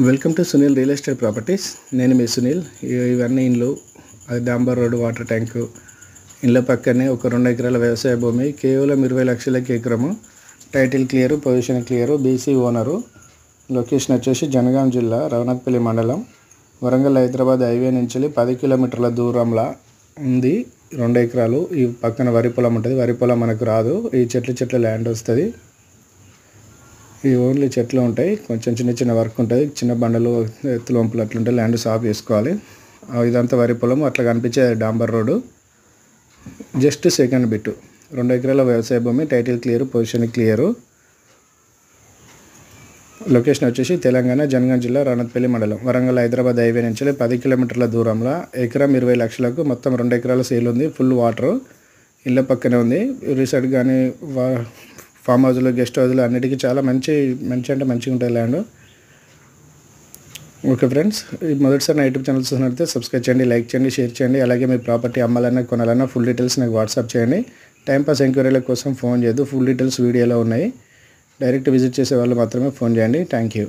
Welcome to Sunil real estate properties. నేను మీ సునీల్. ఇవన్నీ ఇండ్లు, అది డాంబర్ రోడ్డు, వాటర్ ట్యాంకు, ఇండ్ల పక్కనే ఒక 2 ఎకరాల వ్యవసాయ భూమి, కేవలం 20 లక్షలకి ఎకరము. Title clear, position clear, BC owner. Location వచ్చేసి జనగాం జిల్లా రవణత్పల్లి మండలం, వరంగల్ హైదరాబాద్ హైవే నుంచి 10 కిలోమీటర్ల దూరంలో ఉంది. 2 ఎకరాలు. ఈ పక్కన వరి పొలం ఉంటుంది. వరి పొలం మనకు రాదు, ఈ చెట్ల ల్యాండ్ వస్తుంది. ఈ ఓన్లీ చెట్లు ఉంటాయి, కొంచెం చిన్న వర్క్ ఉంటుంది, చిన్న బండలు, ఎత్తులు వంపులు అట్లుంటాయి. ల్యాండ్ సాఫ్ చేసుకోవాలి. ఇదంతా వరి పొలం, అట్లా కనిపించే డాంబర్ రోడ్డు. Just second bit. 2 ఎకరాల వ్యవసాయ భూమి, title clear, position clear. Location వచ్చేసి తెలంగాణ జనగాం జిల్లా రవణత్పల్లి మండలం, వరంగల్ హైదరాబాద్ హైవే నుంచి 10 కిలోమీటర్ల దూరంలో. ఎకరం 20 లక్షలకు, మొత్తం 2 ఎకరాల సేల్ ఉంది. ఫుల్ వాటరు, ఇళ్ళ పక్కనే ఉంది. రిసార్ట్ కానీ ఫామ్ హౌస్లో, గెస్ట్ హౌస్లో అన్నిటికీ చాలా మంచి అంటే మంచిగా ఉంటుంది ల్యాండ్. ఓకే ఫ్రెండ్స్, మొదటిసారి నా యూట్యూబ్ ఛానల్ చూసినట్లయితే సబ్స్క్రైబ్ చేయండి, లైక్ చేయండి, షేర్ చేయండి. అలాగే మీ ప్రాపర్టీ అమ్మాలన్నా కొనాలన్నా ఫుల్ డీటెయిల్స్ నాకు వాట్సాప్ చేయండి. టైంపాస్ ఎంక్వైరీల కోసం ఫోన్ చేయొద్దు, ఫుల్ డీటెయిల్స్ వీడియోలో ఉన్నాయి. డైరెక్ట్ విజిట్ చేసే వాళ్ళు మాత్రమే ఫోన్ చేయండి. Thank you.